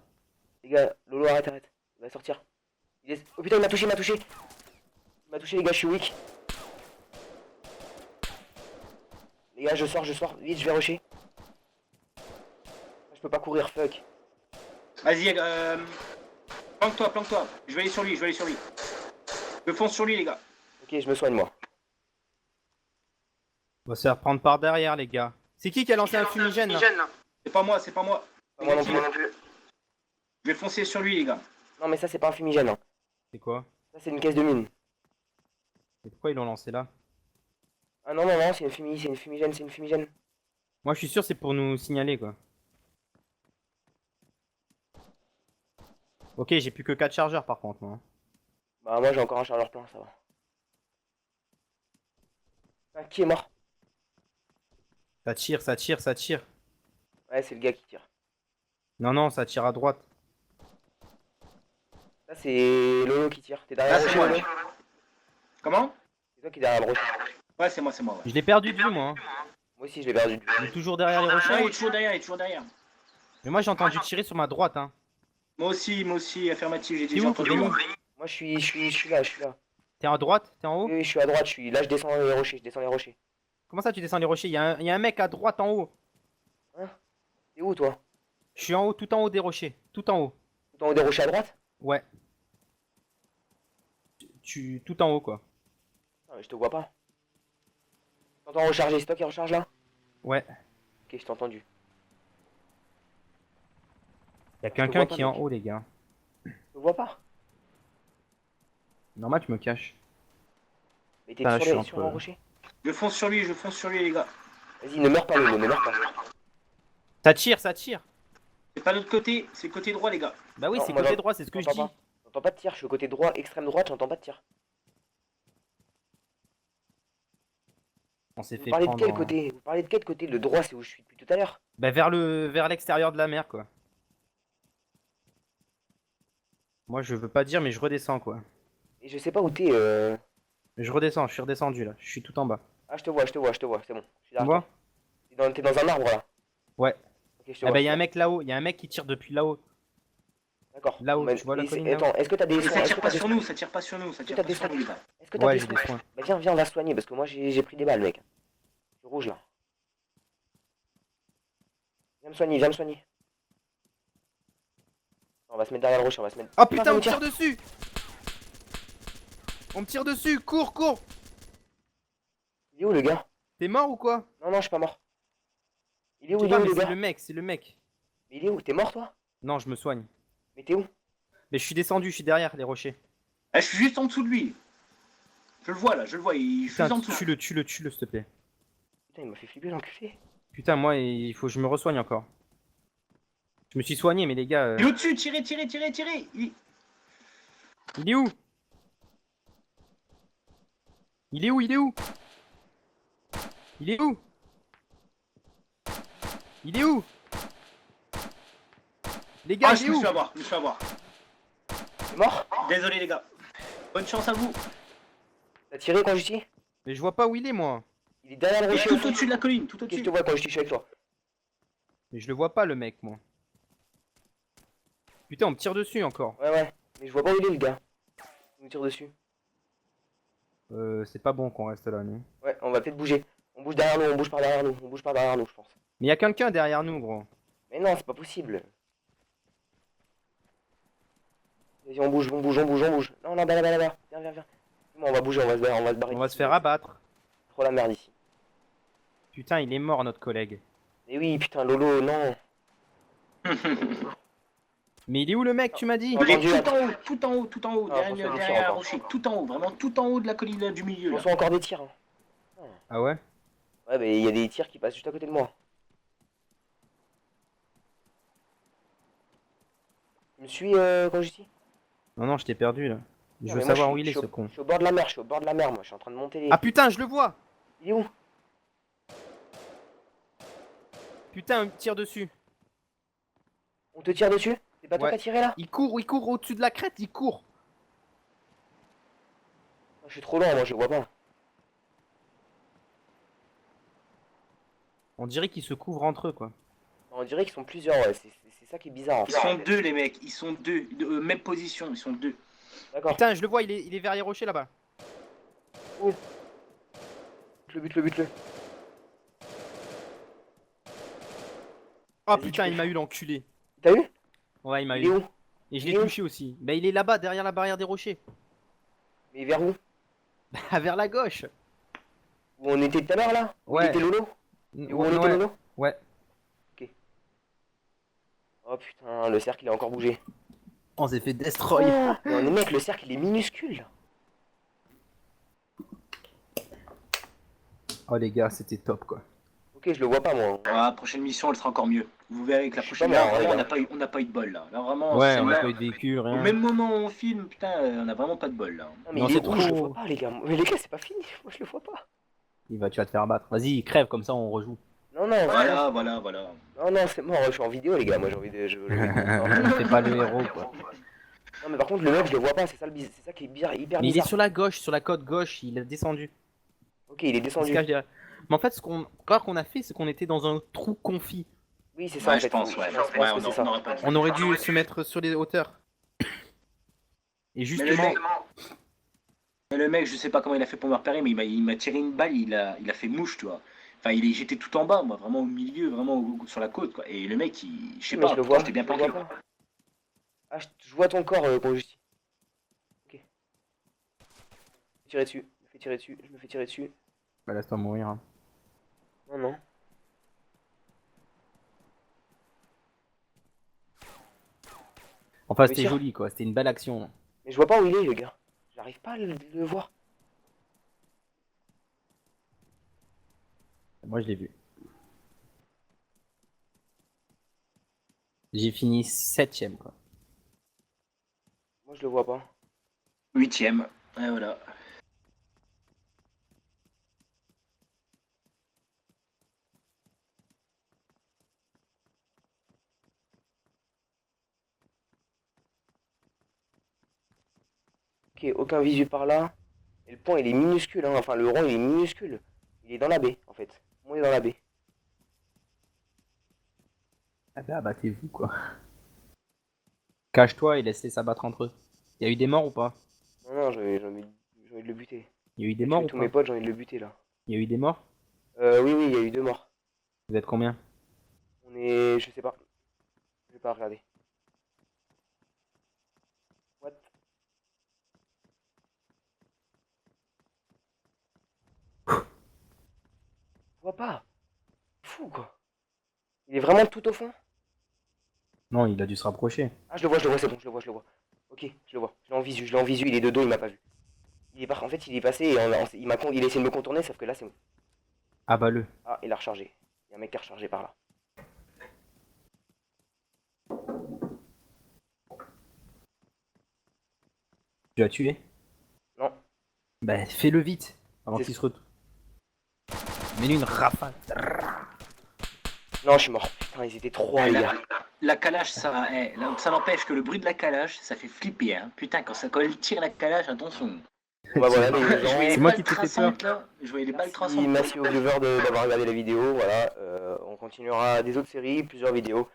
Les gars, Lolo, arrête. Il va sortir. Oh putain, il m'a touché. Il m'a touché, les gars, je suis weak. Les gars, je sors. Vite, je vais rusher. Je peux pas courir, fuck. Vas-y, planque-toi. Je vais aller sur lui. Je fonce sur lui, les gars. Ok, je me soigne, moi. On va se faire prendre par derrière, les gars. C'est qui a lancé un fumigène là? C'est pas moi. Pas moi non plus. Je vais foncer sur lui, les gars. Non, mais ça, c'est pas un fumigène. Hein. C'est quoi? Ça, c'est une caisse de mine. Et pourquoi ils l'ont lancé là? Ah non, c'est une fumigène. Moi je suis sûr c'est pour nous signaler quoi. Ok, j'ai plus que 4 chargeurs par contre moi. Bah, moi, j'ai encore un chargeur plein, ça va. Ah, qui est mort? Ça tire. Ouais, c'est le gars qui tire. Non, ça tire à droite. Ça, c'est Lolo qui tire. T'es derrière le c'est rocher, moi. Lolo? Comment? C'est toi qui es derrière le rocher. Ouais, c'est moi, ouais. Je l'ai perdu de vue moi. Hein. Moi aussi, je l'ai perdu. Il est toujours derrière les Ah, rochers. il est toujours derrière. Mais moi j'ai entendu tirer sur ma droite hein. Moi aussi, affirmatif, j'ai T'es déjà où, entendu. t'es où Moi, je suis là. T'es à droite? T'es en haut? Oui, je suis à droite. Là, je descends les rochers. Comment ça tu descends les rochers? Il y a un mec à droite en haut. T'es où, toi? Je suis en haut, tout en haut des rochers. Tout en haut. Tout en haut des rochers à droite? Ouais. Tout en haut quoi. Ah, mais je te vois pas. T'entends recharger? C'est toi qui recharge là? Ouais. Ok, je t'ai entendu. Y a te quelqu'un vois pas, qui est en mec. haut les gars. Je te vois pas. Normal tu me caches. Mais t'es Ah, je suis sur entre- un rocher? Je fonce sur lui, les gars. Vas-y, ne meurs pas, Lolo, ne meurs pas. Ça tire. C'est pas l'autre côté, c'est le côté droit, les gars. Bah oui Non, c'est moi, côté droit, c'est ce que je dis. J'entends pas. J'entends pas de tir, je suis au côté droit, extrême droite, j'entends pas de tir. On s'est Vous fait parlez de prendre. quel côté? Vous parlez de quel côté? Le droit, c'est où je suis depuis tout à l'heure. Bah vers l'extérieur de la mer quoi. Moi je veux pas dire mais je redescends quoi. Et je sais pas où t'es. Je suis redescendu là, je suis tout en bas. Ah, je te vois, c'est bon. Je suis Tu derrière vois? toi. T'es dans un arbre là. Ouais. Ok, je te Ah vois. bah y'a un mec là-haut, y'a un mec qui tire depuis là-haut. D'accord. Là-haut, Mais- tu vois la et colline Attends, est-ce que t'as des Mais soins? ça Est-ce tire que pas t'as des sur soins? nous, ça tire pas sur nous, Est-ce que t'as des les gars. Est-ce que t'as Ouais des j'ai soins? des soins. Bah viens, on va se soigner parce que moi j'ai pris des balles, mec. Je suis rouge là. Viens me soigner. On va se mettre derrière le rocher, on va se mettre. Oh putain, ça on me me tire dessus! On me tire dessus, cours! Il est où le gars? T'es mort ou quoi? Non, je suis pas mort. Il est où, Je sais il est pas, où mais le c'est gars? le mec. Mais il est où? T'es mort toi? Non, je me soigne. Mais t'es où? Mais je suis descendu, je suis derrière les rochers. Ah, je suis juste en dessous de lui. Je le vois, je suis juste Putain, en dessous. tue-le, s'il te plaît. Putain, il m'a fait flipper l'enculé. Putain, moi, il faut que je me resoigne encore. Je me suis soigné, mais les gars. Il est au-dessus, tirez. Il est où? Il est où? Il est où? Il est où? Il est où? Les gars, Ah, il je est me où? suis avoir, T'es mort? Désolé, les gars. Bonne chance à vous. T'as tiré quand je suis? Mais je vois pas où il est, moi. Il est derrière le Et rocher. tout au-dessus de la colline, tout Ok, je au-dessus. te vois quand je suis avec toi. Mais je le vois pas, le mec, moi. Putain, on me tire dessus encore. Ouais, ouais. Mais je vois pas où il est, le gars. Il nous tire dessus. C'est pas bon qu'on reste là, nous. Ouais, on va peut-être bouger. On bouge derrière nous, on bouge par derrière nous. On bouge par derrière nous, je pense. Mais y a quelqu'un derrière nous, gros. Mais non, c'est pas possible. Vas-y, on bouge, on bouge, on bouge, on bouge. Non, non, là-bas. Viens, viens, viens. Bon, on va bouger, on va se barrer. On va d'ici. se faire abattre. Trop la merde ici. Putain, il est mort, notre collègue. Mais oui, putain, Lolo, non. Mais il est où, le mec, tu m'as dit? Il est Entendu, tout en haut, tout en haut, tout en haut, Ah, derrière, attention, derrière un encore. rocher, tout en haut, vraiment tout en haut de la colline du milieu. On Là. reçoit encore des tirs. Hein. Ah ouais? Ouais, mais il y a des tirs qui passent juste à côté de moi. Tu me suis quand je dis? Non, non, je t'ai perdu, là. Je Non, veux mais moi, savoir je où suis- il est, je suis ce au- con. Je suis au bord de la mer, je suis au bord de la mer, moi. Je suis en train de monter les. Ah putain, je le vois! Il est où? Putain, on me tire dessus. On te tire dessus? C'est pas toi Ouais. qui as tiré là? Il court au-dessus de la crête, il court. Je suis trop loin, moi je le vois pas. On dirait qu'ils se couvrent entre eux, quoi. On dirait qu'ils sont plusieurs, ouais. C'est ça qui est bizarre en Ils fait. sont deux, les mecs, ils sont deux, même position, ils sont deux. D'accord. Putain, je le vois, il est vers les rochers, là-bas. Bute-le. Oh Vas-y, putain, tu il peux- m'a eu, l'enculé. T'as eu? Ouais, il m'a Il est eu. où? Et je il l'ai est où touché aussi. Bah, il est là-bas, derrière la barrière des rochers. Mais vers où? Bah, vers la gauche. Où on était tout à l'heure là? Où Ouais. il était Lolo? Et où on était Ouais. Lolo? Ouais. Oh putain, le cercle il a encore bougé. On s'est fait destroy. Mais on est mec, le cercle il est minuscule. Oh les gars, c'était top, quoi. Ok, je le vois pas moi. Ah, prochaine mission, elle sera encore mieux. Vous verrez que la Je suis prochaine, pas là, mort, vraiment, les on n'a pas eu de bol là. Là, vraiment, Ouais, c'est on a là- pas eu de véhicule, au rien. même moment où on filme, putain, on n'a vraiment pas de bol là. Non mais Non, il est c'est où? Je le trop- vois pas les gars. Mais les gars c'est pas fini, moi je le vois pas. Tu vas te faire battre. Vas-y, crève, comme ça on rejoue. Non, non, Voilà. non, c'est mort, je suis en vidéo les gars, moi j'ai envie de. Fais pas le héros, quoi. Non mais par contre le mec je le vois pas, c'est ça qui est hyper Mais il est bizarre. sur la gauche, sur la côte gauche, il est descendu. Ok, il est Il se descendu. cache derrière. Mais en fait, l'erreur qu'on a fait, c'est qu'on était dans un trou confit. Oui, c'est ça Ouais, en fait. je pense, ouais. Je pense Ouais, que c'est ça. on aurait pas dû. On aurait dû se mettre sur les hauteurs. Et Mais justement, le mec, je sais pas comment il a fait pour me repérer, mais il m'a tiré une balle, il a fait mouche, tu vois. Enfin, j'étais tout en bas, moi, vraiment au milieu, vraiment sur la côte, quoi. Et le mec, je sais Mais pas, je le pourtant, vois, j'étais bien je le planqué. vois pas. Ah, je vois ton corps quand je dis. Ok. Je me fais tirer dessus. bah, laisse-toi mourir. Hein. Non. Enfin, Mais c'était tiens. joli, quoi. C'était une belle action. Mais je vois pas où il est le gars. J'arrive pas à le voir. Moi, je l'ai vu. J'ai fini 7ème, quoi. Moi je le vois pas. 8ème, et voilà. Ok, aucun visu par là. Et le point il est minuscule, hein. Enfin le rond il est minuscule. Il est dans la baie en fait. Moi il est dans la baie. Ah bah, abattez-vous, quoi. Cache-toi et laisse-les s'abattre entre eux. Il y a eu des morts ou pas? Non, j'ai envie de le buter. Il y a eu des J'ai morts tué ou tous pas? mes potes, j'ai envie de le buter là. Il y a eu des morts? Oui, il y a eu 2 morts. Vous êtes combien? On est. Je sais pas. Je vais pas regarder. What? Je vois pas. Fou quoi. Il est vraiment tout au fond? Non, il a dû se rapprocher. Ah, je le vois, c'est bon, je le vois. Ok, je le vois. Je l'ai en visu, il est de dos, il m'a pas vu. En fait, il est passé et il a essayé de me contourner, sauf que là, c'est bon. Abat-le. Ah, il a rechargé. Il y a un mec qui a rechargé par là. Tu l'as tué? Non. Bah, fais-le vite, avant C'est- qu'il se retourne. Mets-lui une rafale. Non, je suis mort. Putain, ils étaient 3, les gars. La calage, ça n'empêche que le bruit de la calage, ça fait flipper, hein. Putain, quand elle tire la calage, attention. Bon, bah voilà les Je gens. voyais les moi balles qui t'ai fait traçantes là. Je voyais les balles Merci, traçantes. merci aux viewers d'avoir regardé la vidéo. Voilà, on continuera des autres séries, plusieurs vidéos.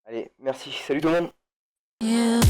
Allez, merci. Salut tout le monde. You